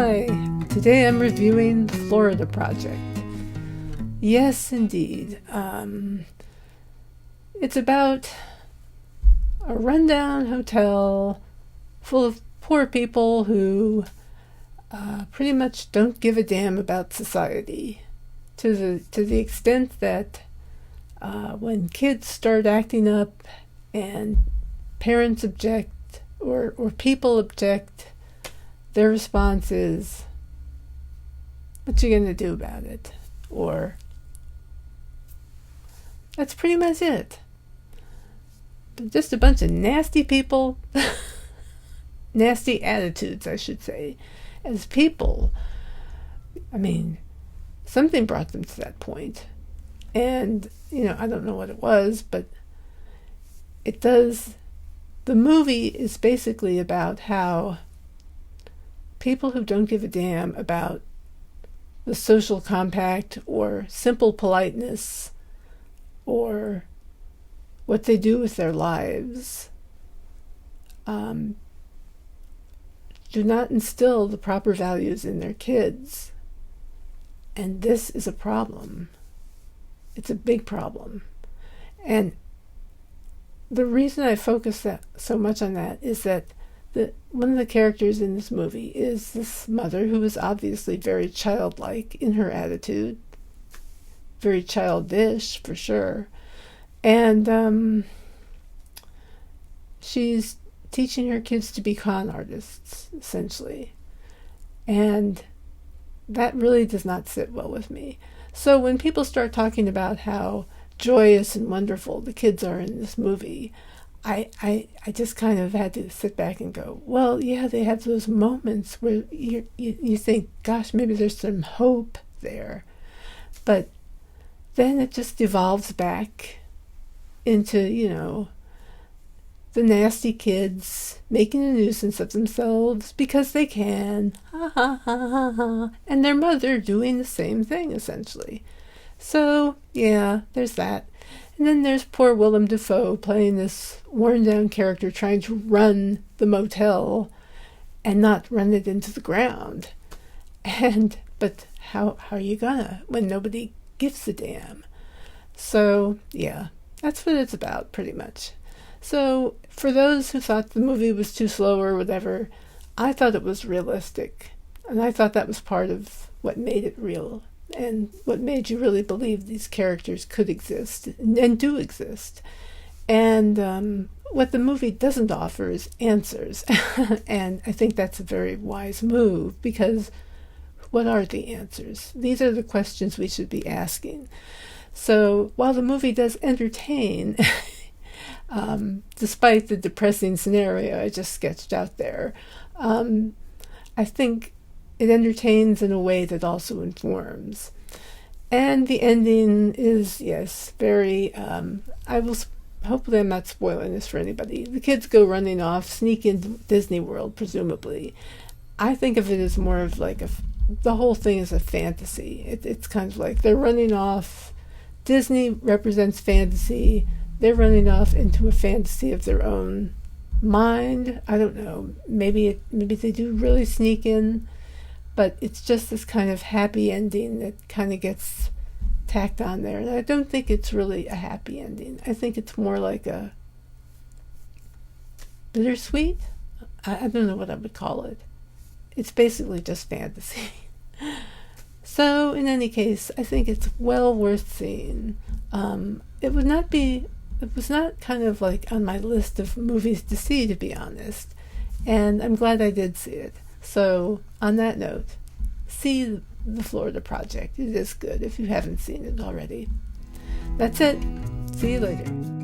Hi! Today I'm reviewing Florida Project. Yes, indeed. It's about a rundown hotel full of poor people who pretty much don't give a damn about society, to the extent that when kids start acting up and parents object or people object, their response is, "What you gonna do about it?" Or, that's pretty much it. But just a bunch of nasty people, nasty attitudes, I should say, as people. I mean, something brought them to that point. And, I don't know what it was, but it does. The movie is basically about how people who don't give a damn about the social compact or simple politeness or what they do with their lives do not instill the proper values in their kids. And this is a problem. It's a big problem. And the reason I focus so much on that is that one of the characters in this movie is this mother who is obviously very childlike in her attitude, very childish for sure, and she's teaching her kids to be con artists, essentially, and that really does not sit well with me. So when people start talking about how joyous and wonderful the kids are in this movie, I just kind of had to sit back and go, well, yeah, they have those moments where you think, gosh, maybe there's some hope there. But then it just devolves back into, the nasty kids making a nuisance of themselves because they can, ha ha ha ha ha, and their mother doing the same thing, essentially. So, yeah, there's that. And then there's poor Willem Dafoe playing this worn-down character trying to run the motel and not run it into the ground. But how are you gonna when nobody gives a damn? So, yeah, that's what it's about, pretty much. So, for those who thought the movie was too slow or whatever, I thought it was realistic. And I thought that was part of what made it real. And what made you really believe these characters could exist and do exist. And what the movie doesn't offer is answers. And I think that's a very wise move, because what are the answers? These are the questions we should be asking. So while the movie does entertain, despite the depressing scenario I just sketched out there, I think it entertains in a way that also informs. And the ending is, yes, very, hopefully I'm not spoiling this for anybody. The kids go running off, sneak into Disney World, presumably. I think of it as more of like the whole thing is a fantasy. It's kind of like they're running off. Disney represents fantasy. They're running off into a fantasy of their own mind. I don't know. Maybe they do really sneak in. But it's just this kind of happy ending that kind of gets tacked on there. And I don't think it's really a happy ending. I think it's more like a bittersweet. I don't know what I would call it. It's basically just fantasy. So, in any case, I think it's well worth seeing. It was not kind of like on my list of movies to see, to be honest. And I'm glad I did see it. So, on that note, see the Florida Project. It is good if you haven't seen it already. That's it. See you later.